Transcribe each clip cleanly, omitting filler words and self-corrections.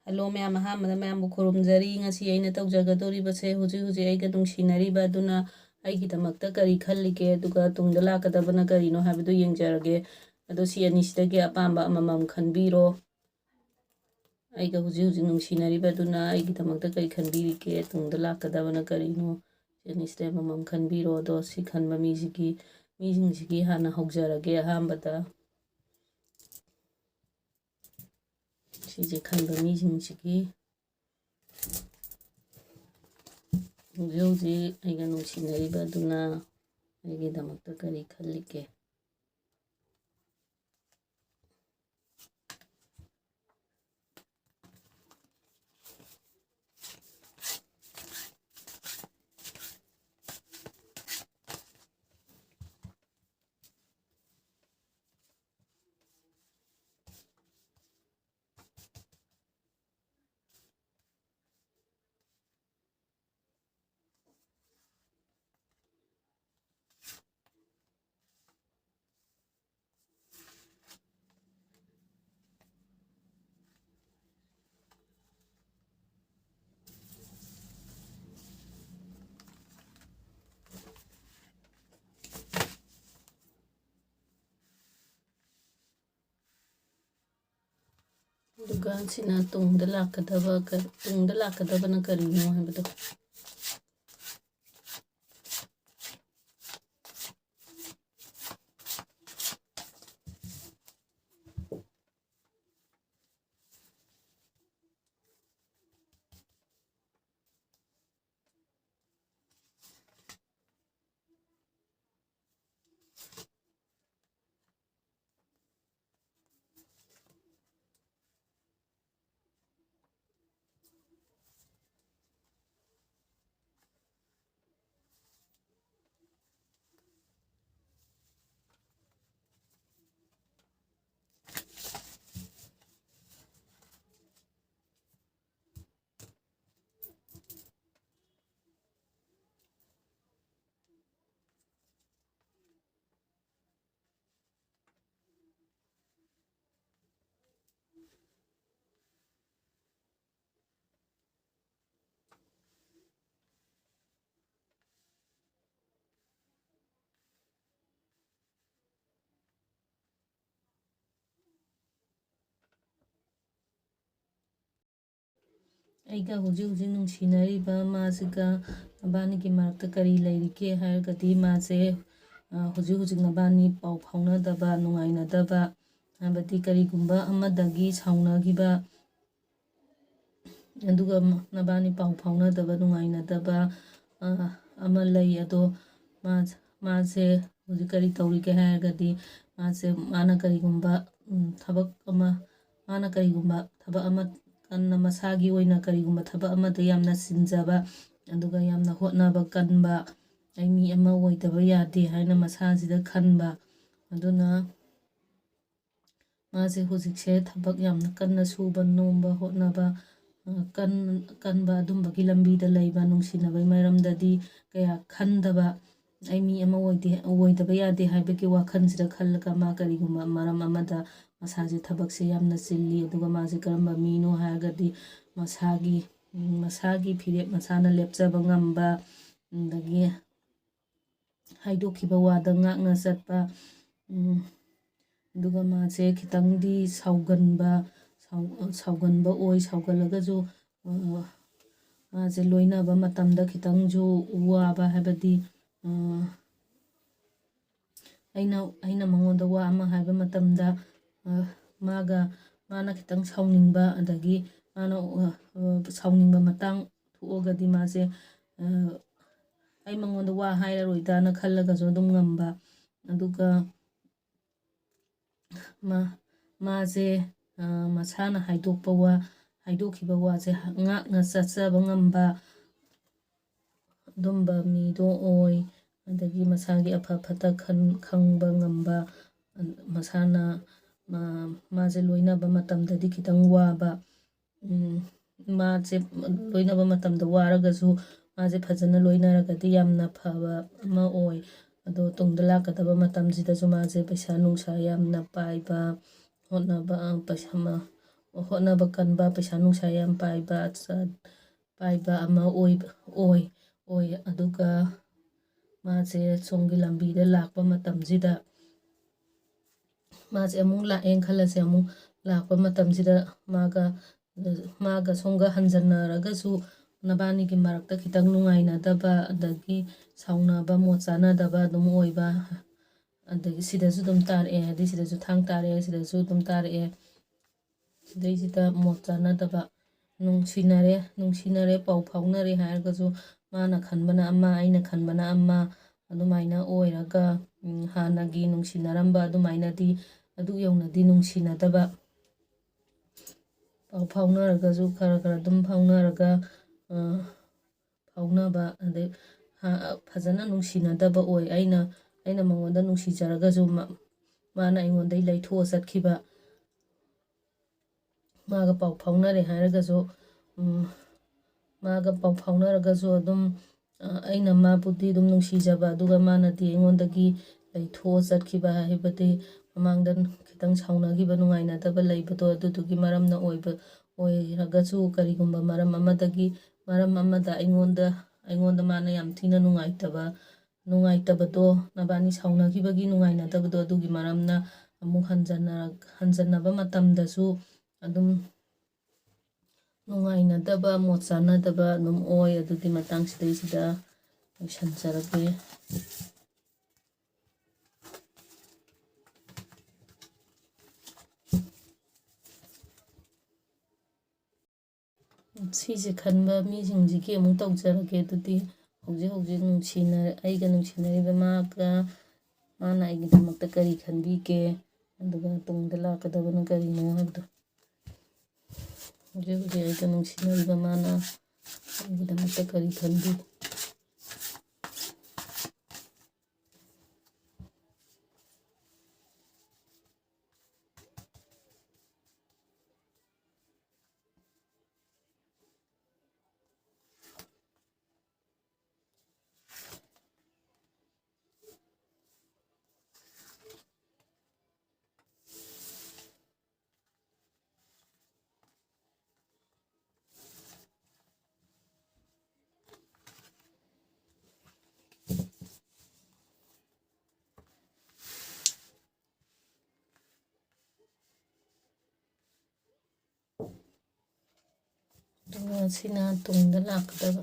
Hello ꯃꯌꯥꯝ, ꯑꯍꯥꯟꯕꯗ ꯃꯌꯥꯝꯕꯨ ꯈꯨꯔꯨꯝꯖꯔꯤ꯫ ꯉꯁꯤ ꯑꯩꯅ ꯇꯧꯖꯒꯗꯧꯔꯤꯕꯁꯦ ꯍꯧꯖꯤꯛ ꯑꯩꯒ ꯅꯨꯡꯁꯤꯅꯔꯤꯕ ꯑꯗꯨꯅ ꯑꯩꯒꯤꯗꯃꯛꯇ ꯀꯔꯤ ꯈꯜꯂꯤꯒꯦ, ꯑꯗꯨꯒ ꯇꯨꯡꯗ ꯂꯥꯛꯀꯗꯕꯅ ꯀꯔꯤꯅꯣ ꯍꯥꯏꯕꯗꯨ ꯌꯦꯡꯖꯔꯒꯦ꯫ ꯑꯗꯣ ꯁꯤ ꯑꯅꯤꯁꯤꯗꯒꯤ ꯑꯄꯥꯝꯕ ꯑꯃꯃꯝ ꯈꯟꯕꯤꯔꯣ꯫ ꯑꯩꯒ ꯍꯧꯖꯤꯛ ꯅꯨꯡꯁꯤꯅꯔꯤꯕ ꯑꯗꯨꯅ ꯑꯩꯒꯤꯗꯃꯛꯇ ꯀꯔꯤ ꯈꯟꯕꯤꯔꯤꯒꯦ, ꯇꯨꯡꯗ ꯂꯥꯛꯀꯗꯕꯅ ꯀꯔꯤꯅꯣ, ꯁꯤ ꯑꯅꯤꯁꯤꯗ ꯑꯃꯃꯝ ꯈꯟꯕꯤꯔꯣ꯫ ꯑꯗꯣ ꯁꯤ ꯈꯟꯕ ꯃꯤꯁꯤꯡꯁꯤꯒꯤ ꯍꯥꯟꯅ ꯍꯧꯖꯔꯒꯦ꯫ ꯑꯍꯥꯟꯕꯗ ꯁꯤꯁꯦ ꯈꯟꯕ ꯃꯤꯁꯤꯡꯁꯤꯒꯤ ꯍꯧꯖꯤꯛ ꯑꯩꯒ ꯅꯨꯡꯁꯤꯅꯔꯤꯕ ꯑꯗꯨꯅ ꯑꯩꯒꯤꯗꯃꯛꯇ ꯀꯔꯤ ꯈꯜꯂꯤꯒꯦ꯫ ꯑꯗꯨꯒ ꯁꯤꯅ ꯇꯨꯡꯗ ꯂꯥꯛꯀꯗꯕꯅ ꯀꯔꯤꯅꯣ ꯍꯥꯏꯕꯗꯣ꯫ ꯑꯩꯒ ꯍꯧꯖꯤꯛ ꯅꯨꯡꯁꯤꯅꯔꯤꯕ ꯃꯥꯁꯤꯒ ꯅꯕꯥꯅꯤꯒꯤ ꯃꯔꯛꯇ ꯀꯔꯤ ꯂꯩꯔꯤꯒꯦ ꯍꯥꯏꯔꯒꯗꯤ, ꯃꯥꯁꯦ ꯍꯧꯖꯤꯛ ꯅꯕꯥꯅꯤ ꯄꯥꯎ ꯐꯥꯎꯅꯗꯕ, ꯅꯨꯡꯉꯥꯏꯅꯗꯕ, ꯍꯥꯏꯕꯗꯤ ꯀꯔꯤꯒꯨꯝꯕ ꯑꯃꯗꯒꯤ ꯁꯥꯎꯅꯈꯤꯕ, ꯑꯗꯨꯒ ꯅꯕꯥꯅꯤ ꯄꯥꯎ ꯐꯥꯎꯅꯗꯕ, ꯅꯨꯡꯉꯥꯏꯅꯗꯕ ꯑꯃ ꯂꯩ꯫ ꯑꯗꯣ ꯃꯥꯁꯦ ꯍꯧꯖꯤꯛ ꯀꯔꯤ ꯇꯧꯔꯤꯒꯦ ꯍꯥꯏꯔꯒꯗꯤ, ꯃꯥꯅ ꯀꯔꯤꯒꯨꯝꯕ ꯊꯕꯛ ꯑꯃ ꯀꯟꯅ ꯃꯁꯥꯒꯤ ꯑꯣꯏꯅ ꯀꯔꯤꯒꯨꯝꯕ ꯊꯕꯛ ꯑꯃꯗ ꯌꯥꯝꯅ ꯆꯤꯟꯖꯕ, ꯑꯗꯨꯒ ꯌꯥꯝꯅ ꯍꯣꯠꯅꯕ ꯀꯟꯕ, ꯑꯩ ꯃꯤ ꯑꯃ ꯑꯣꯏꯗꯕ ꯌꯥꯗꯦ ꯍꯥꯏꯅ ꯃꯁꯥꯁꯤꯗ ꯈꯟꯕ꯫ ꯑꯗꯨꯅ ꯃꯥꯁꯦ ꯍꯧꯖꯤꯛꯁꯦ ꯊꯕꯛ ꯌꯥꯝꯅ ꯀꯟꯅ ꯁꯨꯕ ꯅꯣꯝꯕ, ꯍꯣꯠꯅꯕ ꯀꯟꯕ ꯑꯗꯨꯝꯕꯒꯤ ꯂꯝꯕꯤꯗ ꯂꯩꯕ, ꯅꯨꯡꯁꯤꯅꯕꯒꯤ ꯃꯔꯝꯗꯗꯤ ꯀꯌꯥ ꯈꯟꯗꯕ, ꯑꯩ ꯃꯤ ꯑꯃ ꯑꯣꯏꯗꯕ ꯌꯥꯗꯦ ꯍꯥꯏꯕꯒꯤ ꯋꯥꯈꯜꯁꯤꯗ ꯈꯜꯂꯒ ꯃꯥ ꯀꯔꯤꯒꯨꯝꯕ ꯃꯔꯝ ꯑꯃꯗ ꯃꯁꯥꯁꯦ ꯊꯕꯛꯁꯦ ꯌꯥꯝꯅ ꯆꯤꯜꯂꯤ꯫ ꯑꯗꯨꯒ ꯃꯥꯁꯦ ꯀꯔꯝꯕ ꯃꯤꯅꯣ ꯍꯥꯏꯔꯒꯗꯤ, ꯃꯁꯥꯒꯤ ꯐꯤꯔꯦꯞ ꯃꯁꯥꯅ ꯂꯦꯞꯆꯕ ꯉꯝꯕ, ꯑꯗꯒꯤ ꯍꯥꯏꯗꯣꯛꯈꯤꯕ ꯋꯥꯗ ꯉꯥꯛꯅ ꯆꯠꯄ, ꯑꯗꯨꯒ ꯃꯥꯁꯦ ꯈꯤꯇꯪꯗꯤ ꯁꯥꯎꯒꯟꯕ ꯑꯣꯏ꯫ ꯁꯥꯎꯒꯜꯂꯒꯁꯨ ꯃꯥꯁꯦ ꯂꯣꯏꯅꯕ ꯃꯇꯝꯗ ꯈꯤꯇꯪꯁꯨ ꯋꯥꯕ, ꯍꯥꯏꯕꯗꯤ ꯑꯩꯅ ꯃꯉꯣꯟꯗ ꯋꯥ ꯑꯃ ꯍꯥꯏꯕ ꯃꯇꯝꯗ ꯃꯥꯅ ꯈꯤꯇꯪ ꯁꯥꯎꯅꯤꯡꯕ, ꯑꯗꯒꯤ ꯃꯥꯅ ꯁꯥꯎꯅꯤꯡꯕ ꯃꯇꯥꯡ ꯊꯣꯛꯑꯒꯗꯤ ꯃꯥꯁꯦ ꯑꯩ ꯃꯉꯣꯟꯗ ꯋꯥ ꯍꯥꯏꯔꯔꯣꯏꯗꯅ ꯈꯜꯂꯒꯁꯨ ꯑꯗꯨꯝ ꯉꯝꯕ, ꯑꯗꯨꯒ ꯃꯥꯁꯦ ꯃꯁꯥꯅ ꯍꯥꯏꯗꯣꯛꯈꯤꯕ ꯋꯥꯁꯦ ꯉꯥꯛꯅ ꯆꯠꯆꯕ ꯉꯝꯕ, ꯑꯗꯨꯝꯕ ꯃꯤꯗꯣ ꯑꯣꯏ꯫ ꯑꯗꯒꯤ ꯃꯁꯥꯒꯤ ꯑꯐ ꯐꯠꯇ ꯈꯪꯕ ꯉꯝꯕ, ꯃꯥꯁꯦ ꯂꯣꯏꯅꯕ ꯃꯇꯝꯗꯗꯤ khitang ꯋꯥꯕ, ꯃꯥꯁꯦ ꯂꯣꯏꯅꯕ ꯃꯇꯝꯗ ꯋꯥꯔꯒꯁꯨ ꯃꯥꯁꯦ ꯐꯖꯅ ꯂꯣꯏꯅꯔꯒꯗꯤ ꯌꯥꯝꯅ ꯐꯕ ꯑꯃ ꯑꯣꯏ꯫ ꯑꯗꯣ ꯇꯨꯡꯗ ꯂꯥꯛꯀꯗꯕ ꯃꯇꯝꯁꯤꯗꯁꯨ ꯃꯥꯁꯦ ꯄꯩꯁꯥ ꯅꯨꯡꯁꯥ ꯌꯥꯝꯅ ꯄꯥꯏꯕ, ꯍꯣꯠꯅꯕ, ꯍꯣꯠꯅꯕ ꯀꯟꯕ ꯄꯩꯁꯥ ꯅꯨꯡꯁꯥ ꯌꯥꯝ ꯄꯥꯏꯕ ꯑꯃ ꯑꯣꯏ ꯑꯗꯨꯒ ꯃꯥꯁꯦ ꯁꯣꯝꯒꯤ ꯂꯝꯕꯤꯗ ꯂꯥꯛꯄ ꯃꯇꯝꯁꯤꯗ ꯃꯥꯁꯦ ꯑꯃꯨꯛ ꯂꯥꯛꯑꯦꯅ ꯈꯜꯂꯁꯦ ꯑꯃꯨꯛ ꯂꯥꯛꯄ ꯃꯇꯝꯁꯤꯗ ꯃꯥꯒ ꯁꯣꯝꯒ ꯍꯟꯖꯟꯅꯔꯒꯁꯨ ꯅꯕꯥꯅꯤꯒꯤ ꯃꯔꯛꯇ ꯈꯤꯇꯪ ꯅꯨꯡꯉꯥꯏꯅꯗꯕ ꯑꯗꯒꯤ ꯁꯥꯎꯅꯕ ꯃꯣꯠ ꯆꯥꯅꯗꯕ ꯑꯗꯨꯝ ꯑꯣꯏꯕ ꯑꯗꯒꯤ ꯁꯤꯗꯁꯨ ꯑꯗꯨꯝ ꯇꯥꯔꯛꯑꯦ ꯍꯥꯏꯗꯤ ꯁꯤꯗꯁꯨ ꯊꯥꯡ ꯇꯥꯔꯛꯑꯦ ꯁꯤꯗꯁꯨ ꯑꯗꯨꯝ ꯇꯥꯔꯛꯑꯦ ꯁꯤꯗꯩꯁꯤꯗ ꯃꯣꯠ ꯆꯥꯅꯗꯕ ꯅꯨꯡꯁꯤꯅꯔꯦ ꯄꯥꯎ ꯐꯥꯎꯅꯔꯦ ꯍꯥꯏꯔꯒꯁꯨ ꯃꯥꯅ ꯈꯟꯕꯅ ꯑꯃ ꯑꯩꯅ ꯈꯟꯕꯅ ꯑꯃ ꯑꯗꯨꯃꯥꯏꯅ ꯑꯣꯏꯔꯒ ꯍꯥꯟꯅꯒꯤ ꯅꯨꯡꯁꯤꯅꯔꯝꯕ ꯑꯗꯨꯃꯥꯏꯅꯗꯤ ꯑꯗꯨ ꯌꯧꯅꯗꯤ ꯅꯨꯡꯁꯤꯅꯗꯕ ꯄꯥꯎ ꯐꯥꯎꯅꯔꯒꯁꯨ ꯈꯔ ꯑꯗꯨꯝ ꯐꯥꯎꯅꯔꯒ ꯐꯥꯎꯅꯕ ꯑꯗꯩ ꯐꯖꯅ ꯅꯨꯡꯁꯤꯅꯗꯕ ꯑꯣꯏ ꯑꯩꯅ ಮꯉꯣꯟꯗ ꯅꯨꯡꯁꯤꯖꯔꯒꯁꯨ ꯃꯥꯅ ꯑꯩꯉꯣꯟꯗꯩ ꯂꯩꯊꯣꯛꯑ ꯆꯠꯈꯤꯕ ꯃꯥꯒ ꯄꯥꯎ ꯐꯥꯎꯅꯔꯦ ꯍꯥꯏꯔꯒꯁꯨ ꯃꯥꯒ ꯄꯥꯎ ꯐꯥꯎꯅꯔꯒꯁꯨ ꯑꯗꯨꯝ ꯑꯩꯅ ꯃꯥꯕꯨꯗꯤ ꯑꯗꯨꯝ ꯅꯨꯡꯁꯤꯖꯕ ꯑꯗꯨꯒ ꯃꯥꯅꯗꯤ ꯑꯩꯉꯣꯟꯗꯒꯤ ꯂꯩꯊꯣꯛꯑ ꯆꯠꯈꯤꯕ ꯍꯥꯏꯕꯗꯤ ꯃꯃꯥꯡꯗ ꯈꯤꯇꯪ ꯁꯥꯎꯅꯈꯤꯕ ꯅꯨꯡꯉꯥꯏꯅꯗꯕ ꯂꯩꯕꯗꯣ ꯑꯗꯨꯗꯨꯒꯤ ꯃꯔꯝꯅ ꯑꯣꯏꯔꯒꯁꯨ ꯀꯔꯤꯒꯨꯝꯕ ꯃꯔꯝ ꯑꯃꯗ ꯑꯩꯉꯣꯟꯗ ꯃꯥꯅ ꯌꯥꯝ ꯊꯤꯅ ꯅꯨꯡꯉꯥꯏꯇꯕꯗꯣ ꯅꯕꯥꯅꯤ ꯁꯥꯎꯅꯈꯤꯕꯒꯤ ꯅꯨꯡꯉꯥꯏꯅꯗꯕꯗꯣ ꯑꯗꯨꯒꯤ ꯃꯔꯝꯅ ꯑꯃꯨꯛ ꯍꯟꯖꯟꯅꯕ ꯃꯇꯝꯗꯁꯨ ꯑꯗꯨꯝ ꯅꯨꯡꯉꯥꯏꯅꯗꯕ ꯃꯣꯠ ꯆꯥꯅꯗꯕ ꯑꯗꯨꯝ ꯑꯣꯏ ꯑꯗꯨꯒꯤ ꯃꯇꯥꯡꯁꯤꯗꯩꯁꯤꯗ ꯂꯣꯏꯁꯤꯟꯖꯔꯒꯦ꯫ ꯁꯤꯁꯦ ꯈꯟꯕ ꯃꯤꯁꯤꯡꯁꯤꯒꯤ ꯑꯃꯨꯛ ꯇꯧꯖꯔꯒꯦ ꯑꯗꯨꯗꯤ ꯍꯧꯖꯤꯛ ꯑꯩꯒ ꯅꯨꯡꯁꯤꯅꯔꯤꯕ ꯃꯥꯅ ꯑꯩꯒꯤꯗꯃꯛꯇ ꯀꯔꯤ ꯈꯟꯕꯤꯒꯦ ꯑꯗꯨꯒ ꯇꯨꯡꯗ ꯂꯥꯛꯀꯗꯕꯅ ꯀꯔꯤꯅꯣ ꯍꯥꯏꯕꯗꯣ ꯍꯧꯖꯤꯛ ꯑꯩꯒ ꯅꯨꯡꯁꯤꯅꯔꯤꯕ ꯃꯥꯅ ꯑꯩꯒꯤꯗꯃꯛꯇ ꯀꯔꯤ ꯈꯟꯕꯤ ꯑꯗꯨꯒ ꯁꯤꯅ ꯇꯨꯡꯗ ꯂꯥꯛꯀꯗꯕ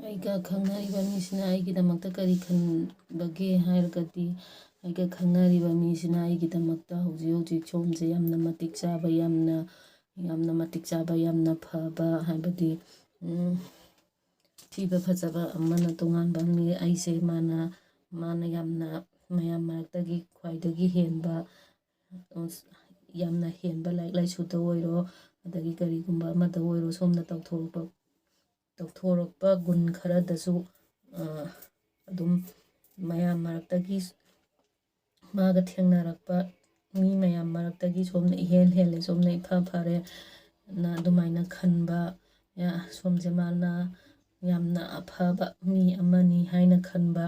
ꯑꯩꯒ ꯈꯪꯅꯔꯤꯕ ꯃꯤꯁꯤꯅ ꯑꯩꯒꯤꯗꯃꯛꯇ ꯀꯔꯤ ꯈꯟꯕꯒꯦ ꯍꯥꯏꯔꯒꯗꯤ ꯑꯩꯒ ꯈꯪꯅꯔꯤꯕ ꯃꯤꯁꯤꯅ ꯑꯩꯒꯤꯗꯃꯛꯇ ꯍꯧꯖꯤꯛ ꯁꯣꯝꯁꯦ ꯌꯥꯝꯅ ꯃꯇꯤꯛ ꯆꯥꯕ ꯌꯥꯝꯅ ꯐꯕ ꯍꯥꯏꯕꯗꯤ ꯊꯤꯕ ꯐꯖꯕ ꯑꯃꯅ ꯇꯣꯉꯥꯟꯕ ꯑꯃꯅꯤ ꯑꯩꯁꯦ ꯃꯥꯅ ꯌꯥꯝꯅ ꯃꯌꯥꯝ ꯃꯔꯛꯇꯒꯤ ꯈ꯭ꯋꯥꯏꯗꯒꯤ ꯍꯦꯟꯕ ꯌꯥꯝꯅ ꯍꯦꯟꯕ ꯂꯥꯏꯔꯤꯛ ꯂꯥꯏꯁꯨꯗ ꯑꯣꯏꯔꯣ ꯑꯗꯒꯤ ꯀꯔꯤꯒꯨꯝꯕ ꯑꯃꯗ ꯑꯣꯏꯔꯣ ꯁꯣꯝꯅ ꯇꯧꯊꯣꯔꯛꯄ ꯒꯨꯟ ꯈꯔꯗꯁꯨ ꯑꯗꯨꯝ ꯃꯌꯥꯝ ꯃꯔꯛꯇꯒꯤ ꯃꯥꯒ ꯊꯦꯡꯅꯔꯛꯄ ꯃꯤ ꯃꯌꯥꯝ ꯃꯔꯛꯇꯒꯤ ꯁꯣꯝꯅ ꯏꯍꯦꯟ ꯍꯦꯜꯂꯦ ꯁꯣꯝꯅ ꯏꯐ ꯐꯔꯦ ꯅ ꯑꯗꯨꯃꯥꯏꯅ ꯈꯟꯕ ꯁꯣꯝꯁꯦ ꯃꯥꯅ ꯌꯥꯝꯅ ꯑꯐꯕ ꯃꯤ ꯑꯃꯅꯤ ꯍꯥꯏꯅ ꯈꯟꯕ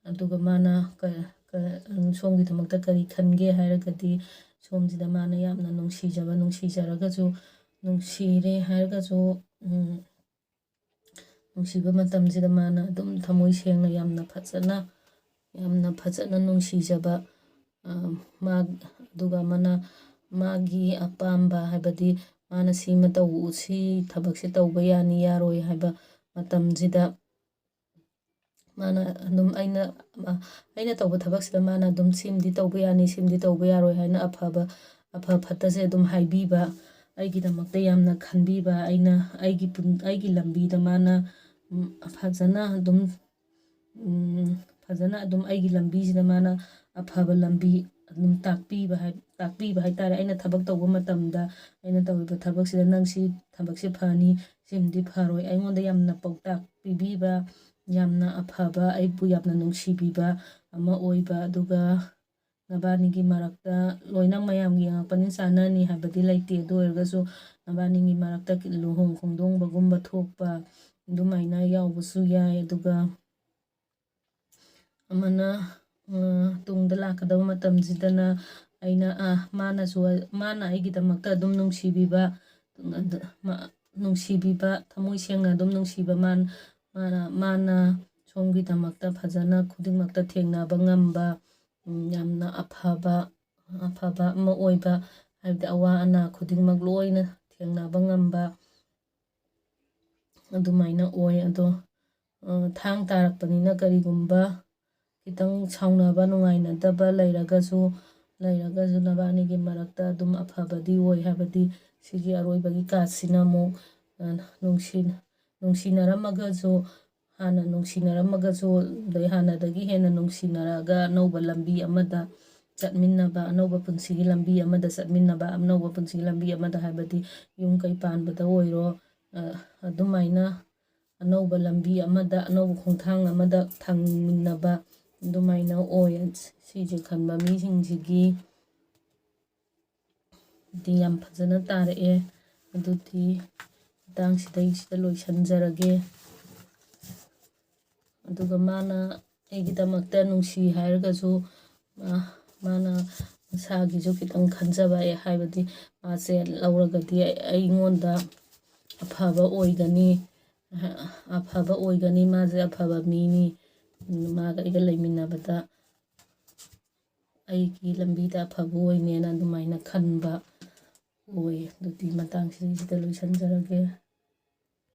ꯑꯗꯨꯒ ꯃꯥꯅ ꯁꯣꯝꯒꯤꯗꯃꯛꯇ ꯀꯔꯤ ꯈꯟꯒꯦ ꯍꯥꯏꯔꯒꯗꯤ ꯁꯣꯝꯁꯤꯗ ꯃꯥꯅ ꯌꯥꯝꯅ ꯅꯨꯡꯁꯤꯔꯦ ꯍꯥꯏꯔꯒꯁꯨ ꯅꯨꯡꯁꯤꯕ ꯃꯇꯝꯁꯤꯗ ꯃꯥꯅ ꯑꯗꯨꯝ ꯊꯃꯣꯏ ꯁꯦꯡꯅ ꯌꯥꯝꯅ ꯐꯖꯅ ꯅꯨꯡꯁꯤꯖꯕ ꯃꯥ ꯑꯗꯨꯒ ꯃꯥꯒꯤ ꯑꯄꯥꯝꯕ ꯍꯥꯏꯕꯗꯤ ꯃꯥꯅ ꯁꯤꯃ ꯁꯤ ꯊꯕꯛꯁꯦ ꯇꯧꯕ ꯌꯥꯅꯤ ꯌꯥꯔꯣꯏ ꯍꯥꯏꯕ ꯃꯇꯝꯁꯤꯗ ꯃꯥꯅ ꯑꯗꯨꯝ ꯑꯩꯅ ꯇꯧꯕ ꯊꯕꯛꯁꯤꯗ ꯃꯥꯅ ꯑꯗꯨꯝ ꯁꯤꯃꯗꯤ ꯇꯧꯕ ꯌꯥꯅꯤ ꯁꯤꯃꯗꯤ ꯇꯧꯕ ꯌꯥꯔꯣꯏ ꯍꯥꯏꯅ ꯑꯐ ꯐꯠꯇꯁꯦ ꯑꯗꯨꯝ ꯍꯥꯏꯕꯤꯕ, ꯑꯩꯒꯤꯗꯃꯛꯇ ꯌꯥꯝꯅ ꯈꯟꯕꯤꯕ, ꯑꯩꯒꯤ ꯂꯝꯕꯤꯗ ꯃꯥꯅ ꯐꯖꯅ ꯑꯗꯨꯝ ꯑꯩꯒꯤ ꯂꯝꯕꯤꯁꯤꯗ ꯃꯥꯅ ꯑꯐꯕ ꯂꯝꯕꯤ ꯑꯗꯨꯝ ꯇꯥꯛꯄꯤꯕ ꯍꯥꯏꯇꯥꯔꯦ꯫ ꯑꯩꯅ ꯊꯕꯛ ꯇꯧꯕ ꯃꯇꯝꯗ ꯑꯩꯅ ꯇꯧꯔꯤꯕ ꯊꯕꯛꯁꯤꯗ ꯅꯪ ꯁꯤ ꯊꯕꯛꯁꯦ ꯐꯅꯤ ꯁꯤꯃꯗꯤ ꯐꯔꯣꯏ, ꯑꯩꯉꯣꯟꯗ ꯌꯥꯝꯅ ꯄꯥꯎꯇꯥꯛ ꯄꯤꯕꯤꯕ, ꯌꯥꯝꯅ ꯑꯐꯕ, ꯑꯩꯕꯨ ꯌꯥꯝꯅ ꯅꯨꯡꯁꯤꯕꯤꯕ ꯑꯃ ꯑꯣꯏꯕ꯫ ꯑꯗꯨꯒ ꯅꯕꯥꯅꯤꯒꯤ ꯃꯔꯛꯇ ꯂꯣꯏꯅ ꯃꯌꯥꯝꯒꯤ ꯌꯦꯡꯉꯛꯄꯅꯤ ꯆꯥꯟꯅꯅꯤ ꯍꯥꯏꯕꯗꯤ ꯂꯩꯇꯦ, ꯑꯗꯨ ꯑꯣꯏꯔꯒꯁꯨ ꯅꯕꯥꯅꯤꯒꯤ ꯃꯔꯛꯇ ꯂꯨꯍꯣꯡ ꯈꯣꯡꯗꯣꯡꯕꯒꯨꯝꯕ ꯊꯣꯛꯄ ꯑꯗꯨꯃꯥꯏꯅ ꯌꯥꯎꯕꯁꯨ ꯌꯥꯏ꯫ ꯑꯗꯨꯒ ꯑꯃꯅ ꯇꯨꯡꯗ ꯂꯥꯛꯀꯗꯕ ꯃꯇꯝꯁꯤꯗꯅ ꯃꯥꯅ ꯑꯩꯒꯤꯗꯃꯛꯇ ꯑꯗꯨꯝ ꯅꯨꯡꯁꯤꯕꯤꯕ ꯊꯃꯣꯏ ꯁꯦꯡꯅ ꯑꯗꯨꯝ ꯅꯨꯡꯁꯤꯕ, ꯃꯥꯅ ꯁꯣꯝꯒꯤꯗꯃꯛꯇ ꯐꯖꯅ ꯈꯨꯗꯤꯡꯃꯛꯇ ꯊꯦꯡꯅꯕ ꯉꯝꯕ, ꯌꯥꯝꯅ ꯑꯐꯕ ꯑꯃ ꯑꯣꯏꯕ, ꯍꯥꯏꯕꯗꯤ ꯑꯋꯥ ꯑꯅꯥ ꯈꯨꯗꯤꯡꯃꯛ ꯂꯣꯏꯅ ꯊꯦꯡꯅꯕ ꯉꯝꯕ ꯑꯗꯨꯃꯥꯏꯅ ꯑꯣꯏ꯫ ꯑꯗꯣ ꯊꯥꯡ ꯇꯥꯔꯛꯄꯅꯤꯅ ꯀꯔꯤꯒꯨꯝꯕ ꯈꯤꯇꯪ ꯁꯥꯎꯅꯕ ꯅꯨꯡꯉꯥꯏꯅꯗꯕ ꯂꯩꯔꯒꯁꯨ ꯅꯕꯥꯅꯤꯒꯤ ꯃꯔꯛꯇ ꯑꯗꯨꯝ ꯑꯐꯕꯗꯤ ꯑꯣꯏ, ꯍꯥꯏꯕꯗꯤ ꯁꯤꯒꯤ ꯑꯔꯣꯏꯕꯒꯤ ꯀꯥꯔꯗꯁꯤꯅ ꯑꯃꯨꯛ ꯅꯨꯡꯁꯤꯅꯔꯝꯃꯒꯁꯨ ꯑꯗꯩ ꯍꯥꯟꯅꯗꯒꯤ ꯍꯦꯟꯅ ꯅꯨꯡꯁꯤꯅꯔꯒ ꯑꯅꯧꯕ ꯂꯝꯕꯤ ꯑꯃꯗ ꯆꯠꯃꯤꯟꯅꯕ, ꯑꯅꯧꯕ ꯄꯨꯟꯁꯤꯒꯤ ꯂꯝꯕꯤ ꯑꯃꯗ ꯆꯠꯃꯤꯟꯅꯕ, ꯑꯅꯧꯕ ꯄꯨꯟꯁꯤꯒꯤ ꯂꯝꯕꯤ ꯑꯃꯗ ꯍꯥꯏꯕꯗꯤ ꯌꯨꯝ ꯀꯩ ꯄꯥꯟꯕꯗ ꯑꯣꯏꯔꯣ, ꯑꯗꯨꯃꯥꯏꯅ ꯑꯅꯧꯕ ꯂꯝꯕꯤ ꯑꯃꯗ ꯑꯅꯧꯕ ꯈꯣꯡꯊꯥꯡ ꯑꯃꯗ ꯊꯥꯡꯃꯤꯟꯅꯕ ꯑꯗꯨꯃꯥꯏꯅ ꯑꯣꯏ꯫ ꯁꯤꯁꯦ ꯈꯟꯕ ꯃꯤꯁꯤꯡꯁꯤꯒꯤ ꯌꯥꯝ ꯐꯖꯅ ꯇꯥꯔꯛꯑꯦ꯫ ꯑꯗꯨꯗꯤ ꯃꯇꯥꯡꯁꯤꯗꯩꯁꯤꯗ ꯂꯣꯏꯁꯤꯟꯖꯔꯒꯦ꯫ ꯑꯗꯨꯒ ꯃꯥꯅ ꯑꯩꯒꯤꯗꯃꯛꯇ ꯅꯨꯡꯁꯤ ꯍꯥꯏꯔꯒꯁꯨ ꯃꯥꯅ ꯃꯁꯥꯒꯤꯁꯨ ꯈꯤꯇꯪ ꯈꯟꯖꯕ, ꯍꯥꯏꯕꯗꯤ ꯃꯥꯁꯦ ꯂꯧꯔꯒꯗꯤ ꯑꯩꯉꯣꯟꯗ ꯑꯐꯕ ꯑꯣꯏꯒꯅꯤ, ꯃꯥꯁꯦ ꯑꯐꯕ ꯃꯤꯅꯤ, ꯃꯥꯒ ꯑꯩꯒ ꯂꯩꯃꯤꯟꯅꯕꯗ ꯑꯩꯒꯤ ꯂꯝꯕꯤꯗ ꯑꯐꯕ ꯑꯣꯏꯅꯦꯅ ꯑꯗꯨꯃꯥꯏꯅ ꯈꯟꯕ ꯑꯣꯏ꯫ ꯑꯗꯨꯗꯤ ꯃꯇꯥꯡꯁꯤꯗꯩꯁꯤꯗ ꯂꯣꯏꯁꯤꯟꯖꯔꯒꯦ꯫